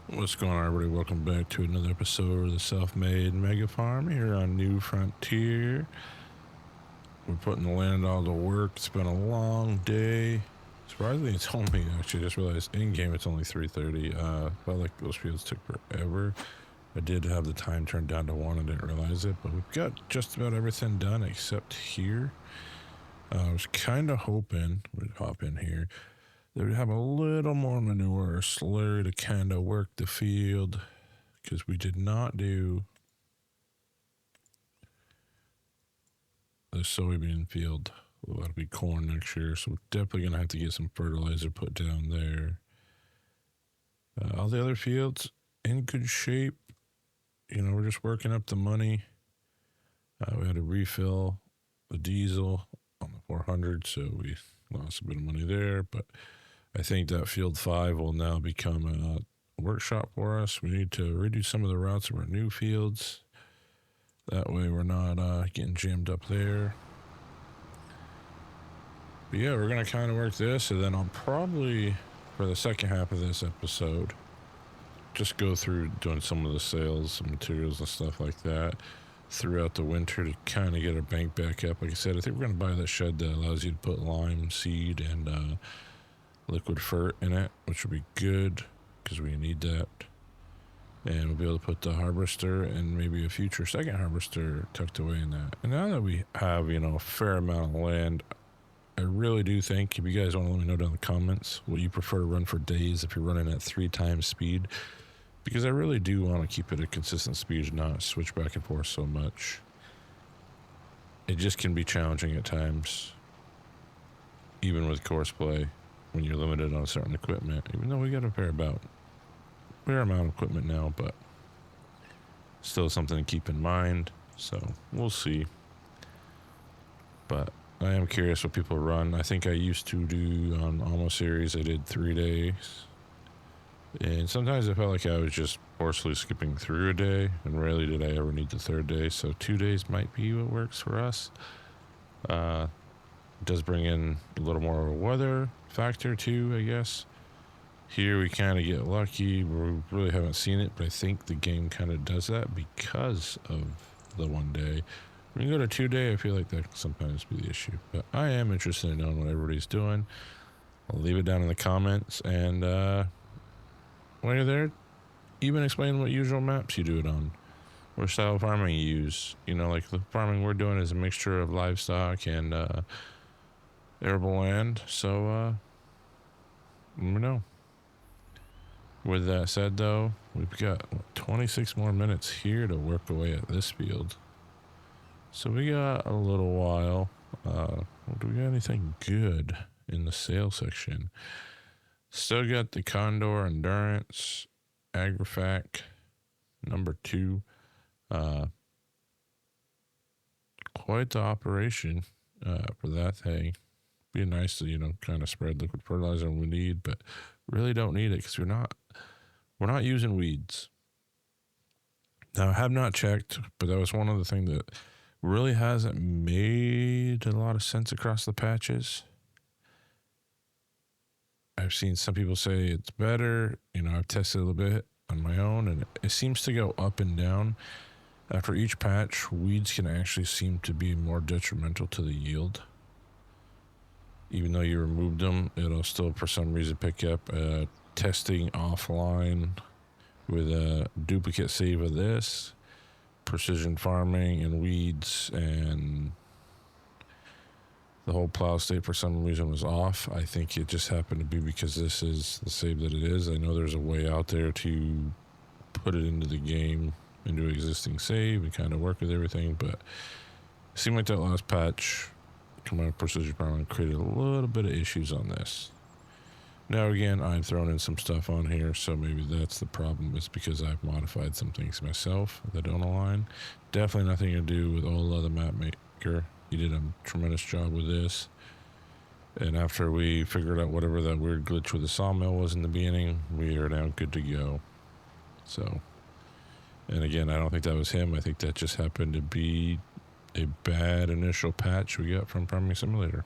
What's going on, everybody? Welcome back to another episode of the Self-Made Mega Farm here on New Frontier. We're putting the land all to work. It's been a long day. Surprisingly, it's only, actually, I just realized in-game it's only 3:30. Felt like those fields took forever. I did have the time turned down to 1 and didn't realize it, but we've got just about everything done except here. I was kind of hoping, we'd hop in here, they would have a little more manure or slurry to kind of work the field, because we did not do the soybean field. That'll be corn next year, so we're definitely going to have to get some fertilizer put down there. All the other fields in good shape. We're just working up the money. We had to refill the diesel on the 400, so we lost a bit of money there, but I think that field 5 will now become a workshop for us. We need to redo some of the routes of our new fields. That way we're not getting jammed up there. But yeah, we're going to kind of work this, and then I'll probably, for the second half of this episode, just go through doing some of the sales of materials and stuff like that throughout the winter to kind of get our bank back up. Like I said, I think we're going to buy that shed that allows you to put lime seed and liquid fert in it, which will be good because we need that. And we'll be able to put the harvester and maybe a future second harvester tucked away in that. And now that we have, a fair amount of land, I really do think, if you guys want to let me know down in the comments what you prefer to run for days if you're running at 3 times speed, because I really do want to keep it at consistent speed and not switch back and forth so much. It just can be challenging at times, even with course play, when you're limited on certain equipment, even though we got a fair amount of equipment now, but still something to keep in mind. So we'll see. But I am curious what people run. I think I used to do on Alma series, I did 3 days. And sometimes I felt like I was just forcefully skipping through a day, and rarely did I ever need the 3rd day. So 2 days might be what works for us. It does bring in a little more of a weather factor too, I guess. Here we kind of get lucky. We really haven't seen it, but I think the game kind of does that because of the 1 day. When you go to 2 day, I feel like that can sometimes be the issue. But I am interested in knowing what everybody's doing. I'll leave it down in the comments, and while you're there, even explain what usual maps you do it on, what style of farming you use. Like the farming we're doing is a mixture of livestock and arable land. So let me know. With that said, though, we've got 26 more minutes here to work away at this field. So we got a little while. Do we got anything good in the sales section? Still got the Condor Endurance, Agrifac, number 2. Quite the operation for that thing. Be nice to, kind of spread liquid fertilizer when we need, but really don't need it because we're not using weeds. Now, I have not checked, but that was one of the things that really hasn't made a lot of sense across the patches. I've seen some people say it's better. I've tested a little bit on my own, and it seems to go up and down. After each patch, weeds can actually seem to be more detrimental to the yield. Even though you removed them, it'll still, for some reason, pick up. Testing offline with a duplicate save of this, precision farming and weeds, and the whole plow state for some reason was off. I think it just happened to be because this is the save that it is. I know there's a way out there to put it into the game, into existing save, and kind of work with everything, but it seemed like that last patch coming out of precision farming created a little bit of issues on this. Now again, I've thrown in some stuff on here, so maybe that's the problem. It's because I've modified some things myself that don't align. Definitely nothing to do with Ola, the map maker. He did a tremendous job with this. And after we figured out whatever that weird glitch with the sawmill was in the beginning, we are now good to go. So, and again, I don't think that was him. I think that just happened to be a bad initial patch we got from Farming Simulator.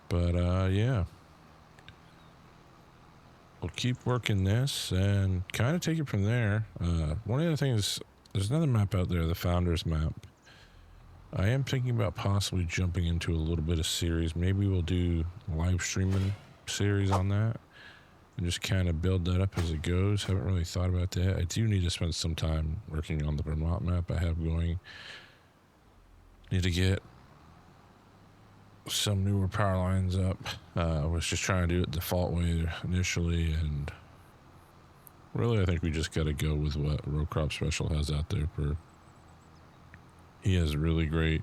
But yeah. we'll keep working this and kind of take it from there. One of the things, there's another map out there, the Founders map. I am thinking about possibly jumping into a little bit of series. Maybe we'll do live streaming series on that and just kind of build that up as it goes. Haven't really thought about that. I do need to spend some time working on the Vermont map I have going. Need to get some newer power lines up. I was just trying to do it default way initially, and really I think we just got to go with what Row Crop Special has out there. He has really great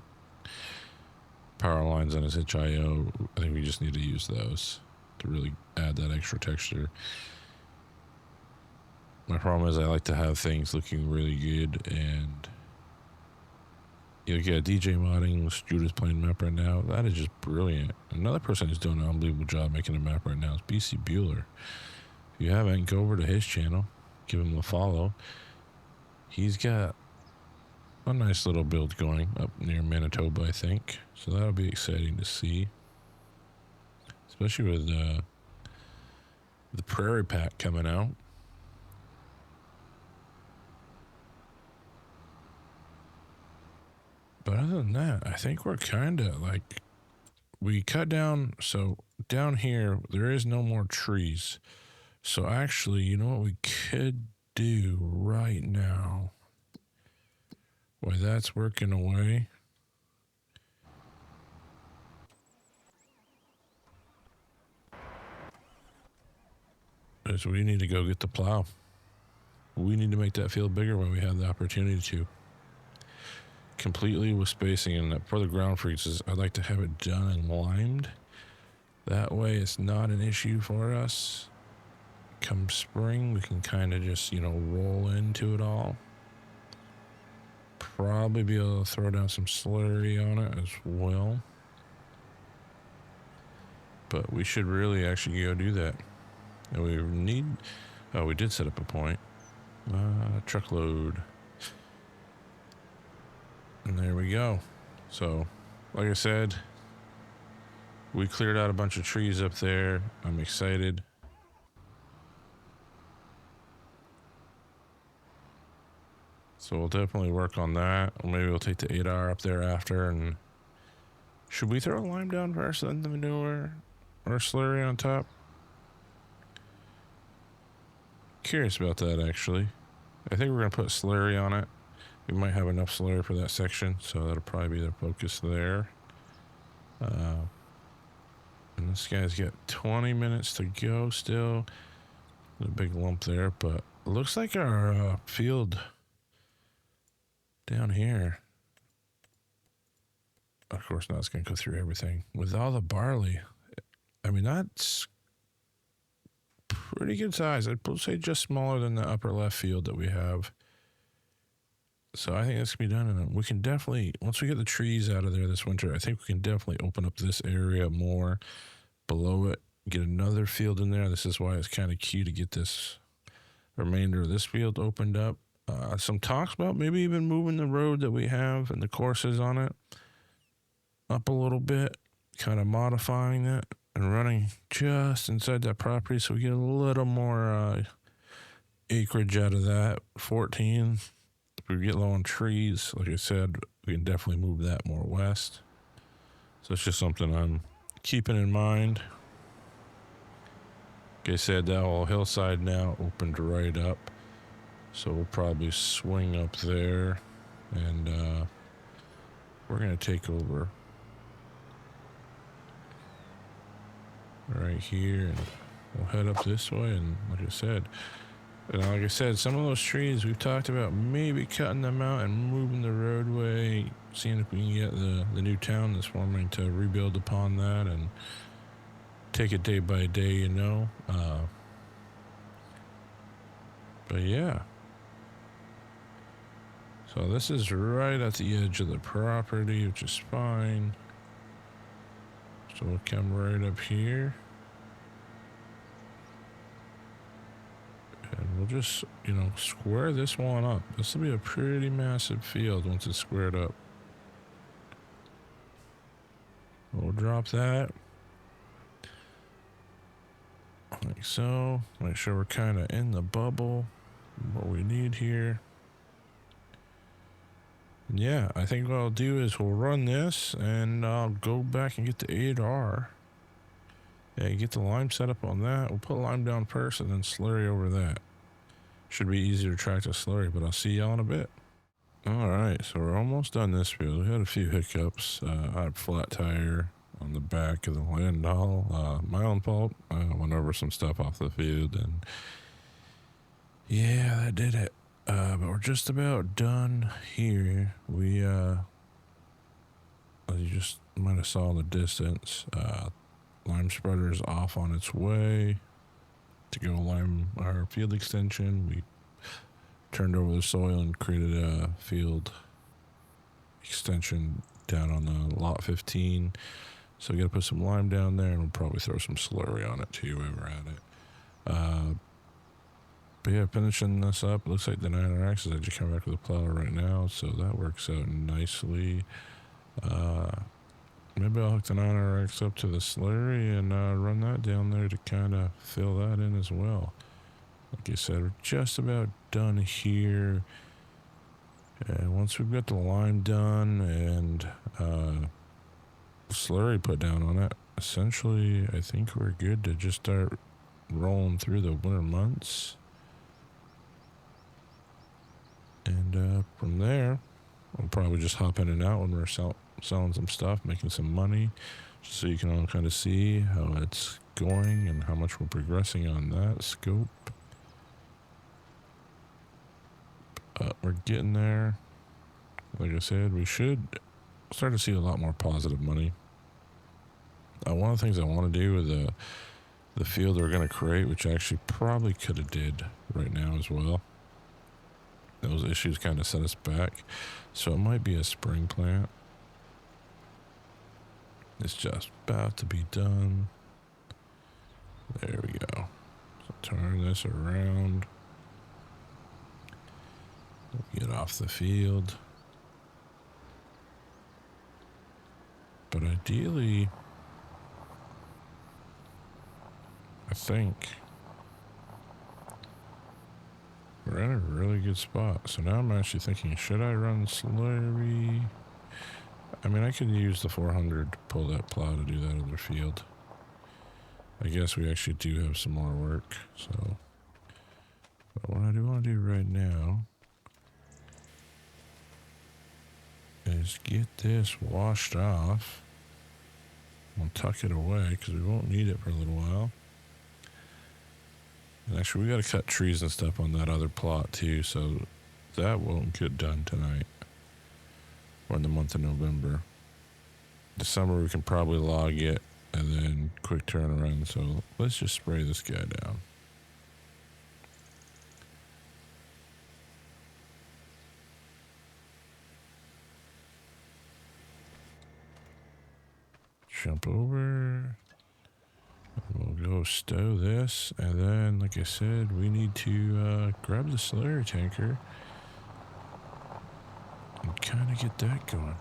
power lines on his HIO. I think we just need to use those to really add that extra texture. My problem is I like to have things looking really good, and you know, yeah, DJ modding, Judah's playing map right now. That is just brilliant. Another person who's doing an unbelievable job making a map right now is BC Bueller. If you haven't, go over to his channel, give him a follow. He's got a nice little build going up near Manitoba, I think. So that'll be exciting to see. Especially with the Prairie Pack coming out. But other than that, I think we're kind of like, we cut down, so down here, there is no more trees. So actually, you know what we could do right now? While that's working away, is we need to go get the plow. We need to make that field bigger when we have the opportunity to. Completely with spacing, and for the ground freezes, I'd like to have it done and limed. That way it's not an issue for us. Come spring, we can kind of just, you know, roll into it all. Probably be able to throw down some slurry on it as well. But we should really actually go do that. And we need, oh, we did set up a point. Truckload. And there we go. So, like I said, we cleared out a bunch of trees up there. I'm excited. So we'll definitely work on that. Or maybe we'll take the 8R up there after. And should we throw a lime down first, then the manure or slurry on top? Curious about that, actually. I think we're going to put slurry on it. We might have enough slurry for that section, so that'll probably be the focus there. And this guy's got 20 minutes to go still. A big lump there, but it looks like our field down here. Of course, now it's going to go through everything. With all the barley, I mean, that's pretty good size. I'd say just smaller than the upper left field that we have. So I think that's going to be done. And we can definitely, once we get the trees out of there this winter, I think we can definitely open up this area more below it, get another field in there. This is why it's kind of key to get this remainder of this field opened up. Some talks about maybe even moving the road that we have and the courses on it up a little bit, kind of modifying it and running just inside that property so we get a little more acreage out of that. 14. If we get low on trees, like I said, we can definitely move that more west. So it's just something I'm keeping in mind. Like I said, that whole hillside now opened right up. So we'll probably swing up there, and we're going to take over right here, and we'll head up this way. And like I said, some of those trees we've talked about maybe cutting them out and moving the roadway, seeing if we can get the new town that's forming to rebuild upon that and take it day by day, you know. But yeah. So this is right at the edge of the property, which is fine. So we'll come right up here. And we'll just, you know, square this one up. This will be a pretty massive field once it's squared up. We'll drop that right like so. Make sure we're kind of in the bubble, what we need here. Yeah, I think what I'll do is we'll run this and I'll go back and get the 8R. Yeah, get the lime set up on that. We'll put lime down first and then slurry over that. Should be easier to track the slurry, but I'll see y'all in a bit. Alright, so we're almost done this field. We had a few hiccups. I had a flat tire on the back of the Landau. My own fault. I went over some stuff off the field and yeah, that did it. But we're just about done here. We, as you just might have saw in the distance, lime spreader is off on its way to go lime our field extension. We turned over the soil and created a field extension down on the lot 15. So we got to put some lime down there, and we'll probably throw some slurry on it too while we're at it. But yeah, finishing this up. Looks like the 9RX is actually coming back with a plow right now, so that works out nicely. Maybe I'll hook the 9RX up to the slurry and run that down there to kind of fill that in as well. Like I said, we're just about done here. And once we've got the lime done and slurry put down on it, essentially I think we're good to just start rolling through the winter months. And from there, we'll probably just hop in and out when we're selling some stuff, making some money, just so you can all kind of see how it's going and how much we're progressing on that scope. We're getting there. Like I said, we should start to see a lot more positive money. One of the things I want to do with the field we're going to create, which I actually probably could have did right now as well. Those issues kind of set us back. So it might be a spring plant. It's just about to be done. There we go. So turn this around. Get off the field. But ideally, I think we're in a really good spot. So now I'm actually thinking, should I run slurry? I mean, I could use the 400 to pull that plow to do that other field. I guess we actually do have some more work. So, but what I do want to do right now is get this washed off. We'll tuck it away because we won't need it for a little while. And actually, we got to cut trees and stuff on that other plot too, so that won't get done tonight or in the month of November. December, we can probably log it and then quick turnaround. So let's just spray this guy down. Jump over. We'll go stow this, and then, like I said, we need to grab the slurry tanker and kind of get that going.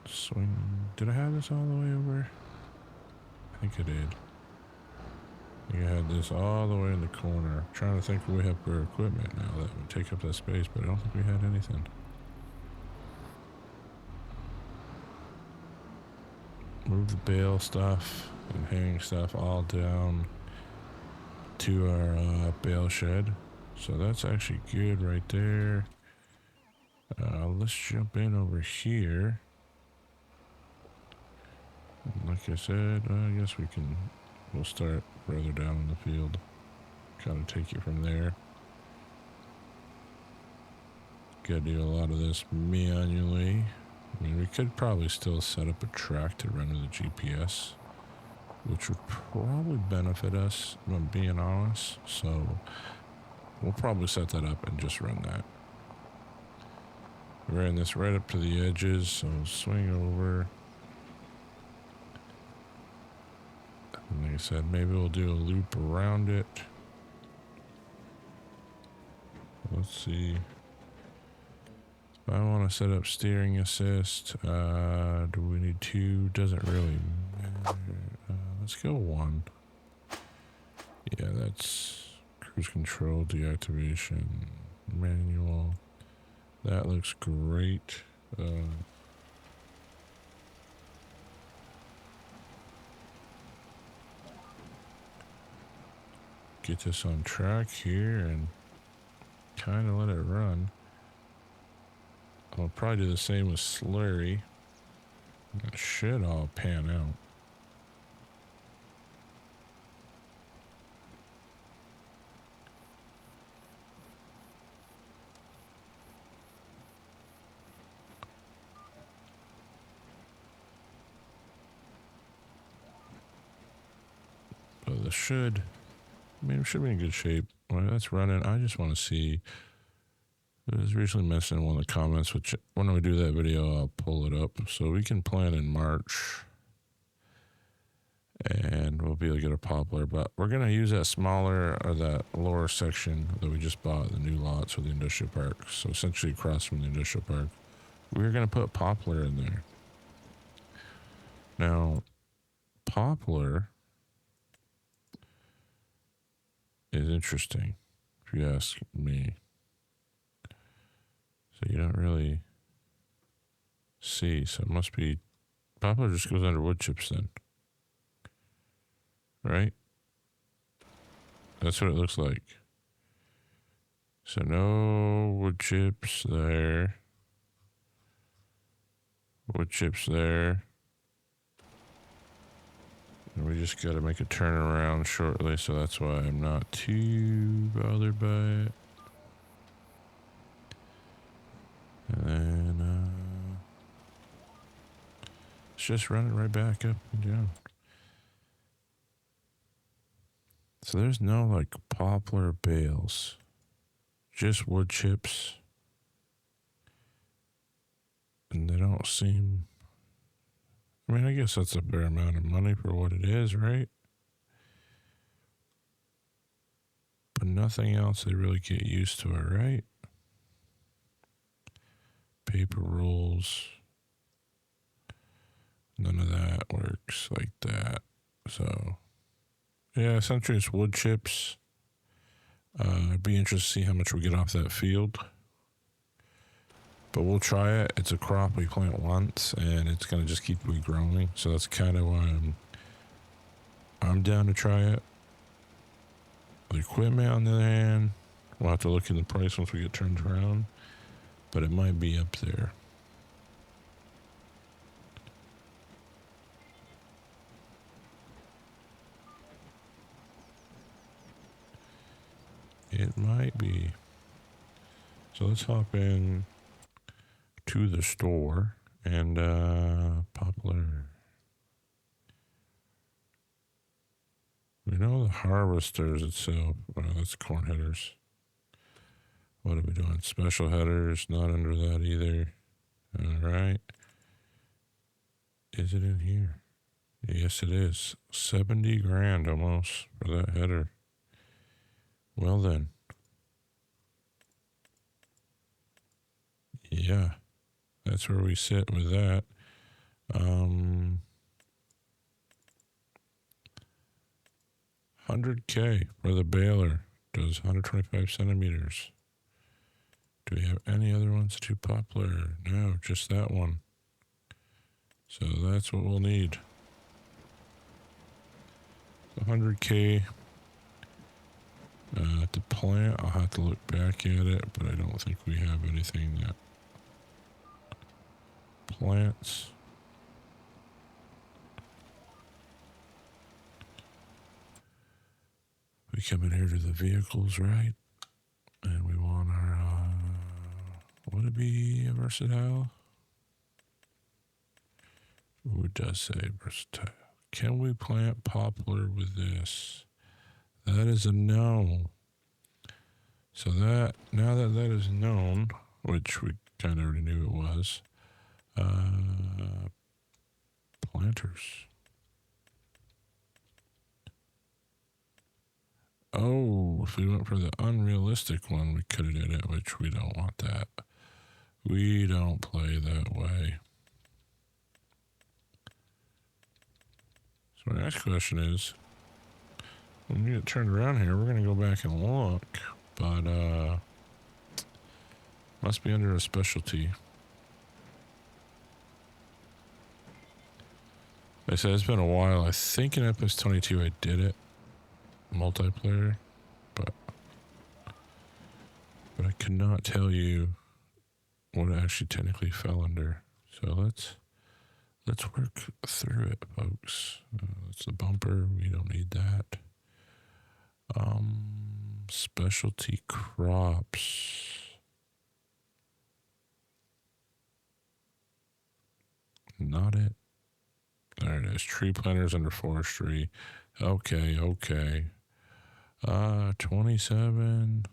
Swing. Did I have this all the way over? I think I did. I think I had this all the way in the corner. I'm trying to think if we have our equipment now that would take up that space, but I don't think we had anything. Move the bale stuff and hanging stuff all down to our bale shed. So that's actually good right there. Let's jump in over here. Like I said, I guess we'll start further down in the field. Kind of take it from there. Gotta do a lot of this manually. I mean, we could probably still set up a track to run with the GPS, which would probably benefit us, if I'm being honest. So we'll probably set that up and just run that. Ran this right up to the edges, so swing over. And like I said, maybe we'll do a loop around it. Let's see. I want to set up steering assist. Do we need 2? Doesn't really matter. Let's go 1. Yeah, that's cruise control, deactivation, manual. That looks great. Get this on track here and kind of let it run. I'll probably do the same with Slurry. It should all pan out. But this should, it should be in good shape. Well, that's running. I just want to see. It was recently mentioned in one of the comments, which when we do that video, I'll pull it up. So we can plan in March. And we'll be able to get a poplar. But we're going to use that smaller, or that lower section that we just bought, the new lots for the industrial park. So essentially across from the industrial park. We're going to put poplar in there. Now, poplar is interesting, if you ask me. So you don't really see. So it must be, poplar just goes under wood chips then. Right? That's what it looks like. So no wood chips there. Wood chips there. And we just got to make a turnaround shortly, so that's why I'm not too bothered by it. And then let's just run it right back up and down. So there's no like poplar bales, just wood chips. And they don't seem, I guess that's a fair amount of money for what it is, right? But nothing else, they really get used to it, right? Paper rolls. None of that works like that. So, yeah, essentially it's wood chips. I'd be interested to see how much we get off that field. But we'll try it. It's a crop we plant once, and it's going to just keep regrowing. So that's kind of why I'm down to try it. The equipment, on the other hand, we'll have to look in the price once we get turned around. But it might be up there. It might be. So let's hop in to the store and poplar. We know the harvesters itself. That's corn headers. What are we doing? Special headers, not under that either. All right. Is it in here? Yes, it is. 70 grand almost for that header. Well then. Yeah. That's where we sit with that. 100K for the baler. Does 125 centimeters. Do we have any other ones to poplar? No, just that one. So that's what we'll need. 100K. To plant, I'll have to look back at it, but I don't think we have anything that plants. We come in here to the vehicles, right? And we want our, would it be a versatile? Ooh, it does say versatile. Can we plant poplar with this? That is a no. So that, now that that is known, which we kind of already knew it was, planters. Oh, if we went for the unrealistic one, we could have did it, which we don't want that. We don't play that way. So my next question is, when we get turned around here, we're going to go back and look, but must be under a specialty. Like I said, it's been a while. I think in FS25 I did it, multiplayer, but I could not tell you what it actually technically fell under. So let's work through it, folks. It's the bumper. We don't need that. Specialty crops. Not it. There it is. Tree planters under forestry. Okay. 27.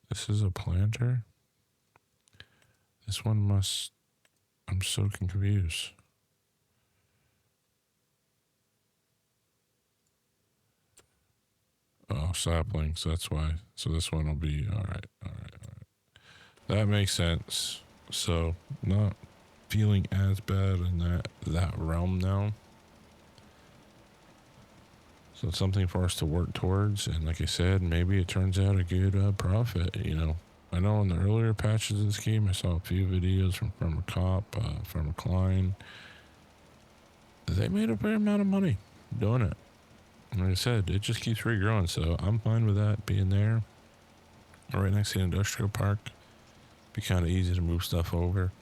This is a planter. This one must... I'm so confused. Oh, saplings. That's why. So this one will be... All right. That makes sense. So, not feeling as bad in that realm now. So it's something for us to work towards, and like I said, maybe it turns out a good profit, you know. I know in the earlier patches of this game, I saw a few videos from Farmer Cop, Farmer Klein. They made a fair amount of money doing it. And like I said, it just keeps regrowing, so I'm fine with that being there. Right next to the industrial park. Be kind of easy to move stuff over.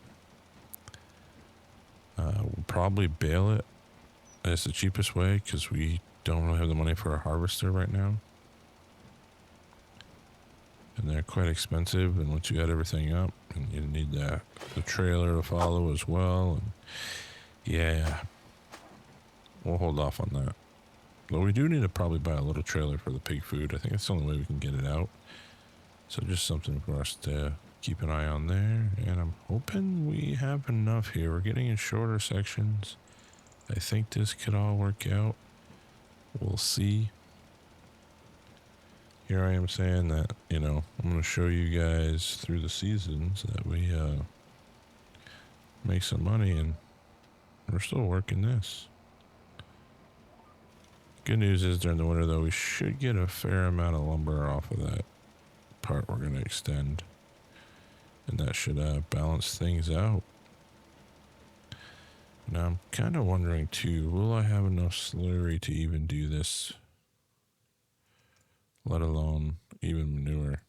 We'll probably bale it. That's the cheapest way, because we don't really have the money for a harvester right now, and they're quite expensive. And once you got everything up, and you need the trailer to follow as well, and yeah, we'll hold off on that. But we do need to probably buy a little trailer for the pig food. I think that's the only way we can get it out. So just something for us to keep an eye on there. And I'm hoping we have enough here. We're getting in shorter sections. I think this could all work out. We'll see. Here I am saying that, you know, I'm going to show you guys through the seasons that we make some money, and we're still working this. Good news is during the winter, though, we should get a fair amount of lumber off of that part we're going to extend, and that should balance things out. Now, I'm kind of wondering, too, will I have enough slurry to even do this? Let alone even manure.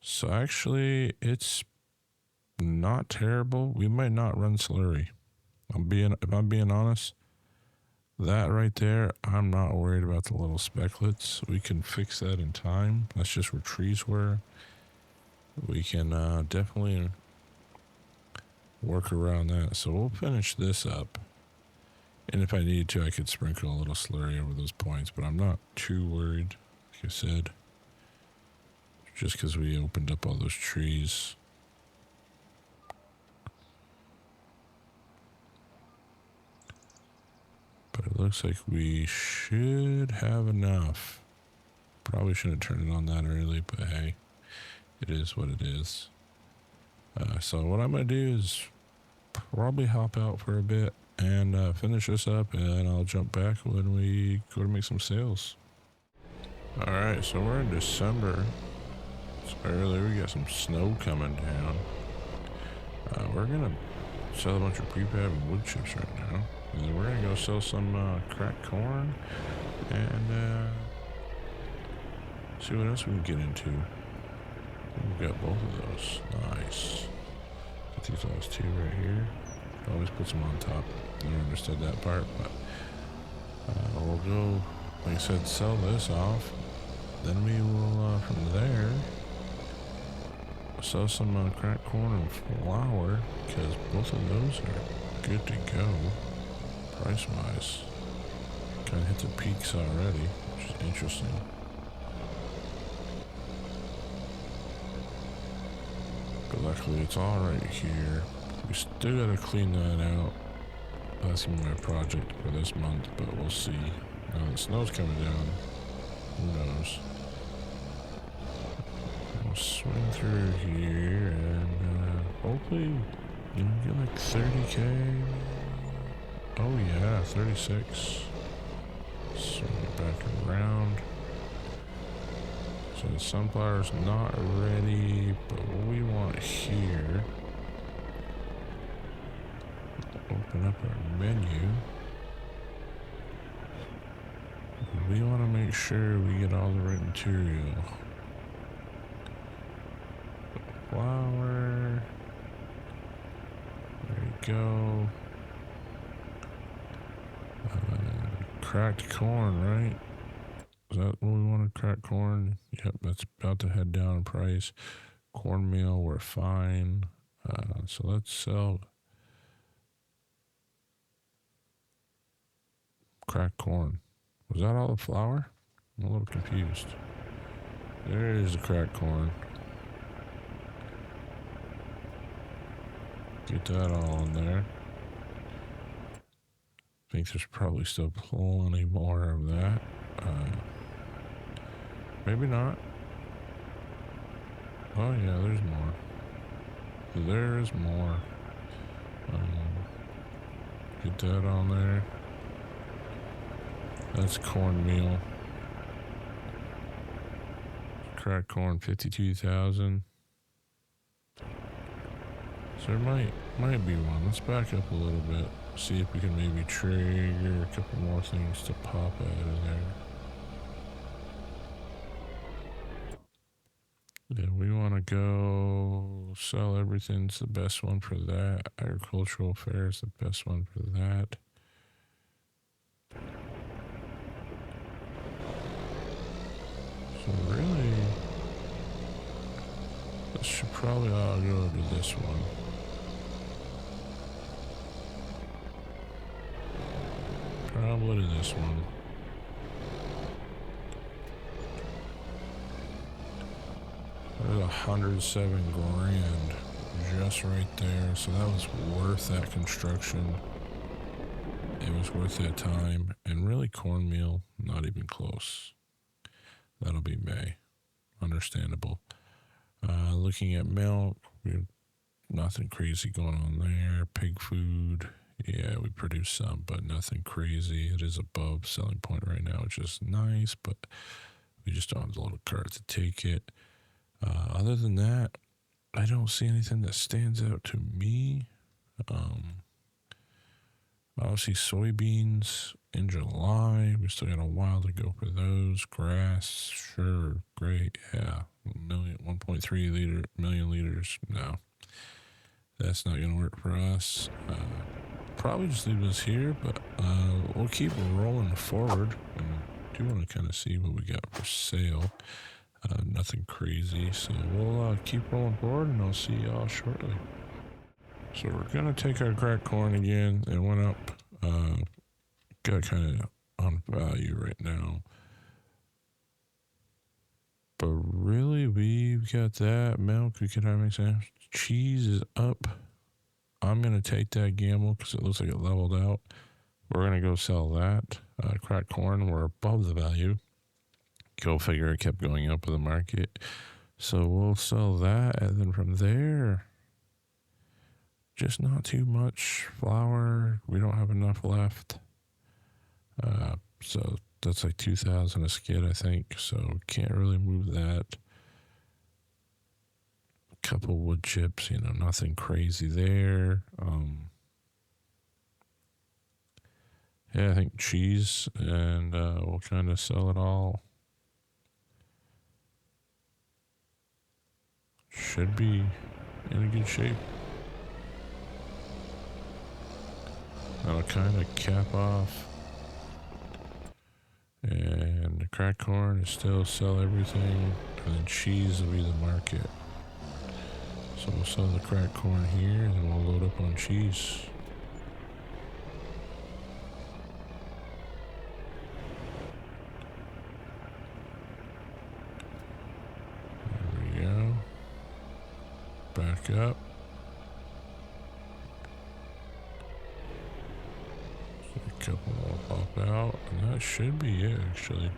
So, actually, it's not terrible. We might not run slurry. If I'm being honest, that right there, I'm not worried about the little specklets. We can fix that in time. That's just where trees were. We can definitely work around that. So we'll finish this up, and if I need to, I could sprinkle a little slurry over those points, but I'm not too worried, like I said, just because we opened up all those trees. But it looks like we should have enough. Probably shouldn't have turned it on that early, but hey, it is what it is. So what I'm going to do is probably hop out for a bit and finish this up, and I'll jump back when we go to make some sales. Alright, so we're in December. It's early. We got some snow coming down. We're going to sell a bunch of prefab and wood chips right now. And then we're going to go sell some cracked corn and see what else we can get into. We've got both of those. Nice. Get these last two right here. Always puts them on top. Never understood that part, but we'll go, like I said, sell this off. Then we will, from there, sell some cracked corn and flour, because both of those are good to go, price-wise. Kind of hit the peaks already, which is interesting. But luckily it's all right here. We still gotta clean that out. That's gonna be my project for this month, but we'll see. Now the snow's coming down. Who knows? We'll swing through here and hopefully, get like 30K. Oh yeah, 36. Swing it back around. So the sunflower's not ready, but what we want here, open up our menu. We want to make sure we get all the right material. Flour. There you go. Cracked corn, right? Is that what we wanted? Cracked corn? Yep, that's about to head down in price. Cornmeal, we're fine. So let's sell cracked corn. Was that all the flour? I'm a little confused. There's the cracked corn. Get that all in there. I think there's probably still plenty more of that. Maybe not. Oh yeah, there's more. There's more. Get that on there. That's cornmeal. Cracked corn, 52,000. So there might be one. Let's back up a little bit. See if we can maybe trigger a couple more things to pop out of there. Yeah, we want to go sell everything's the best one for that. Agricultural fair is the best one for that. So really, this should probably all go to this one. Probably to this one. There's 107 grand just right there. So that was worth that construction. It was worth that time. And really cornmeal, not even close. That'll be May. Understandable. Looking at milk, we have nothing crazy going on there. Pig food, yeah, we produce some, but nothing crazy. It is above selling point right now, which is nice, but we just don't have the little cart to take it. Other than that, I don't see anything that stands out to me. Obviously, soybeans in July. We still got a while to go for those. Grass, sure, great, yeah. 1.3 million liters. No, that's not going to work for us. Probably just leave this here, but we'll keep rolling forward. I do want to kind of see what we got for sale. Nothing crazy, so we'll keep rolling forward, and I'll see y'all shortly. So we're gonna take our cracked corn again. It went up, got kind of on value right now, but really we've got that milk. We could have some cheese is up. I'm gonna take that gamble because it looks like it leveled out. We're gonna go sell that. Cracked corn, we're above the value. Go figure, it kept going up with the market. So we'll sell that, and then from there, just not too much flour. We don't have enough left. So that's like 2,000 a skid, I think. So can't really move that. Couple wood chips, nothing crazy there. Yeah, I think cheese, and we'll kind of sell it all. Should be in a good shape. That'll kind of cap off. And the cracked corn is still sell everything. And then cheese will be the market. So we'll sell the cracked corn here, and then we'll load up on cheese. There we go. Back up. So a couple more pop out, and that should be it actually.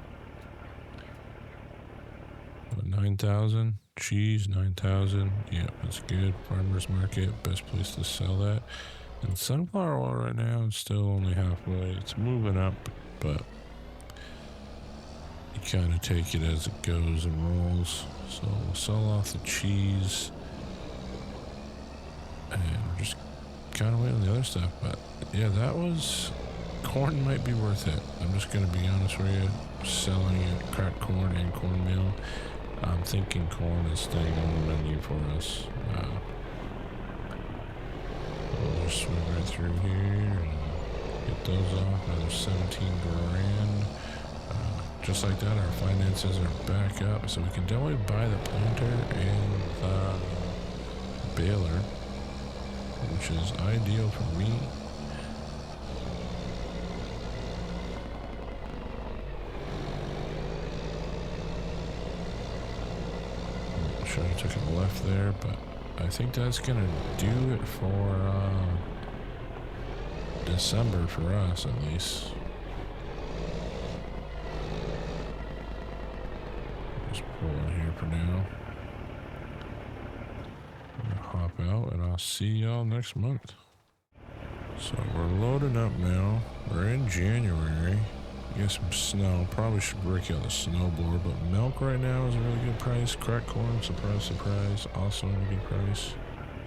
But 9,000, Cheese, 9,000. Yeah, that's good. Farmer's market, best place to sell that. And sunflower oil right now is still only halfway. It's moving up, but you kind of take it as it goes and rolls. So we'll sell off the cheese. And we're just kind of waiting on the other stuff. But yeah, that was... Corn might be worth it. I'm just going to be honest with you. Selling it, cracked corn and cornmeal. I'm thinking corn is staying on the menu for us. We'll just swing right through here and get those off. Another 17 grand. Just like that, our finances are back up. So we can definitely buy the planter and the baler, which is ideal for me. I took a left there, but I think that's gonna do it for December for us, at least. Just pull in here for now. I'm gonna hop out, and I'll see y'all next month. So we're loaded up now. We're in January. Get some snow. Probably should break out the snowboard, but milk right now is a really good price. Cracked corn, surprise, surprise, also at a good price.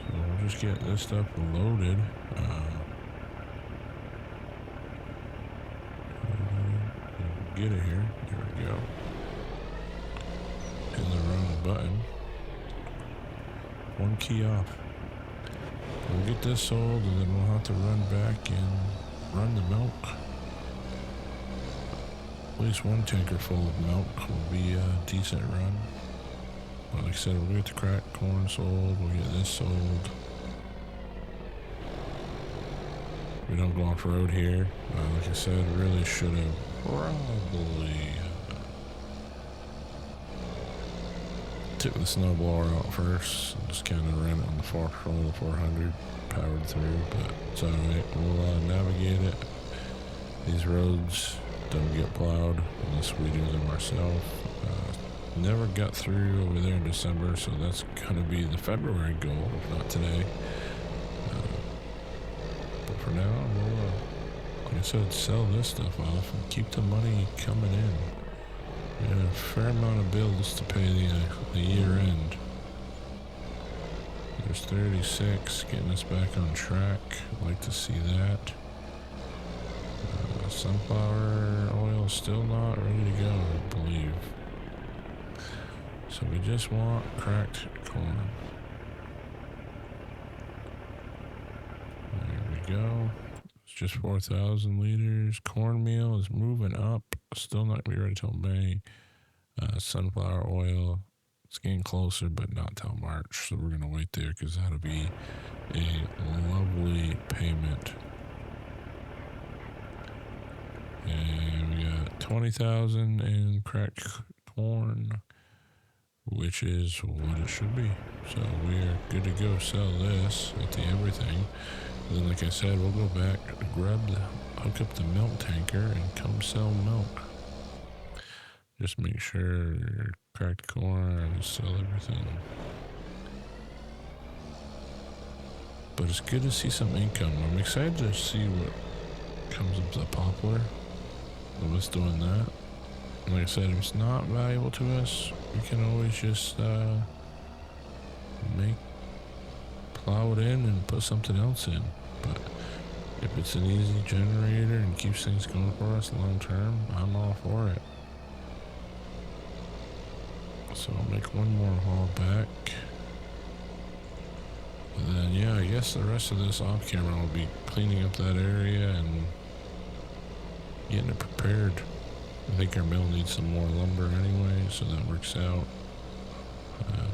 So we'll just get this stuff loaded. Get it here. There we go. Hit the wrong button. One key off. We'll get this sold, and then we'll have to run back and run the milk. At least one tanker full of milk will be a decent run. But like I said, we'll get the cracked corn sold, we'll get this sold. We don't go off road here. Like I said, really should have probably took the snowblower out first. Just kind of ran it on the 400, powered through, but it's alright. We'll navigate it. These roads don't get plowed unless we do them ourselves. Never got through over there in December, so that's gonna be the February goal, if not today. But for now, we'll, like I said, sell this stuff off and keep the money coming in. We have a fair amount of bills to pay the year end. There's 36, getting us back on track. I'd like to see that. Sunflower oil is still not ready to go, I believe. So we just want cracked corn. There we go. It's just 4,000 liters. Cornmeal is moving up. Still not going to be ready till May. Sunflower oil, it's getting closer, but not till March. So we're going to wait there because that'll be a lovely payment. And we got 20,000 in cracked corn, which is what it should be. So we're good to go. Sell this at the everything. And then, like I said, we'll go back, hook up the milk tanker, and come sell milk. Just make sure your cracked corn and sell everything. But it's good to see some income. I'm excited to see what comes up the poplar. Of us doing that. Like I said, if it's not valuable to us, we can always just plow it in and put something else in. But if it's an easy generator and keeps things going for us long term, I'm all for it. So I'll make one more haul back. And then, yeah, I guess the rest of this off camera will be cleaning up that area and getting it prepared. I think our mill needs some more lumber anyway, so that works out.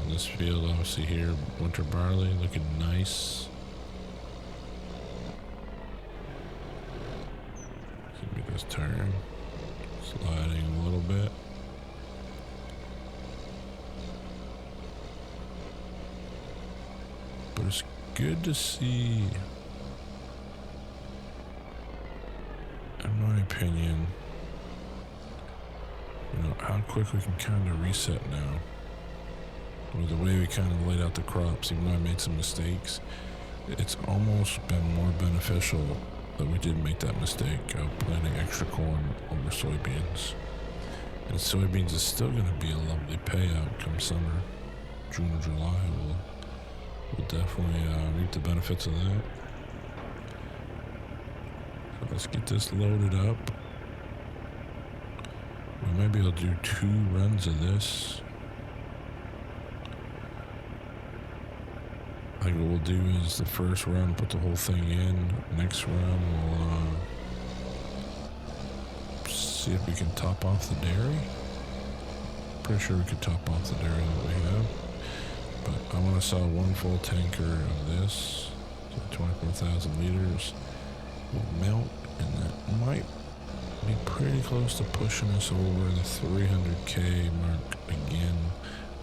This field, obviously here, winter barley, looking nice. Give me this turn. Sliding a little bit. But it's good to see, in my opinion, how quick we can kind of reset now. with the way we kind of laid out the crops, even though I made some mistakes, it's almost been more beneficial that we did make that mistake of planting extra corn over soybeans. And soybeans is still going to be a lovely payout come summer. June or July, we'll definitely reap the benefits of that. So let's get this loaded up. We might be able to do 2 runs of this. I think what we'll do is the first run, put the whole thing in. Next run, we'll see if we can top off the dairy. Pretty sure we could top off the dairy that we have. But I want to sell 1 full tanker of this, so 24,000 liters of milk, and that might be pretty close to pushing us over the 300k mark again,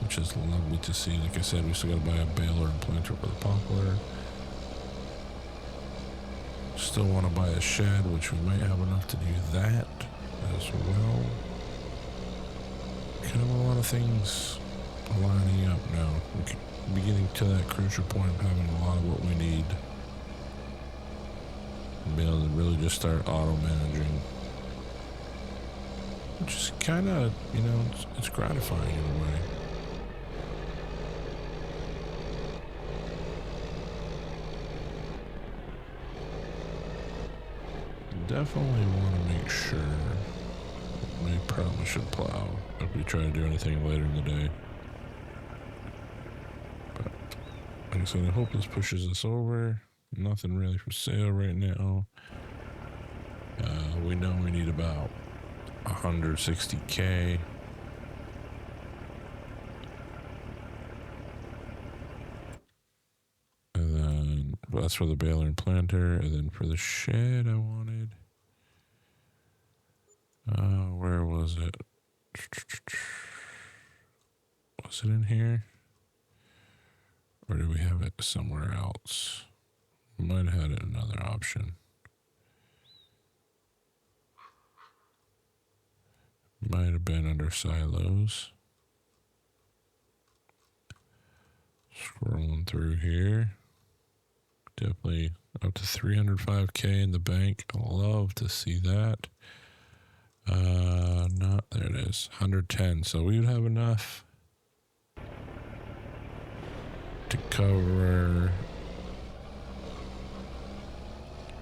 which is lovely to see. Like I said, we still got to buy a baler and planter for the poplar. Still want to buy a shed, which we might have enough to do that as well. Kind of a lot of things lining up now. We could be getting to that crucial point of having a lot of what we need. And be able to really just start auto-managing. Which is kind of, you know, it's gratifying in a way. Definitely want to make sure we probably should plow if we try to do anything later in the day. But like I said, I hope this pushes us over. Nothing really for sale right now. We know we need about 160k. And then that's for the baler and planter. And then for the shed I wanted, where was it? Was it in here? Or do we have it somewhere else? Might have had it another option. Might have been under silos. Scrolling through here. Definitely up to 305k in the bank. I love to see that. Not there it is. 110. So we would have enough to cover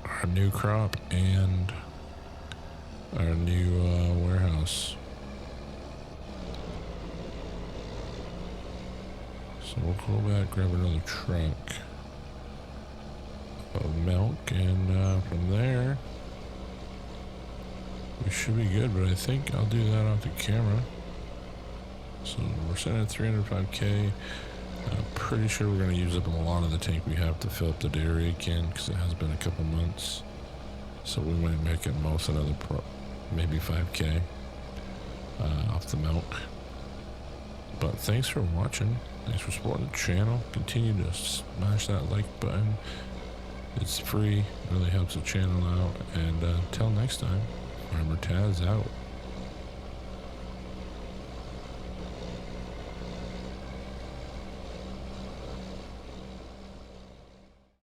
our new crop and our new warehouse. So we'll go back, grab another truck of milk, and from there we should be good. But I think I'll do that off the camera. So we're sitting at 305k. I'm pretty sure we're going to use up a lot of the tank we have to fill up the dairy again, because it has been a couple months. So we might make it most another maybe 5k off the milk. But thanks for watching. Thanks for supporting the channel. Continue to smash that like button. It's free. Really helps the channel out. And until next time, Farmer Taz out.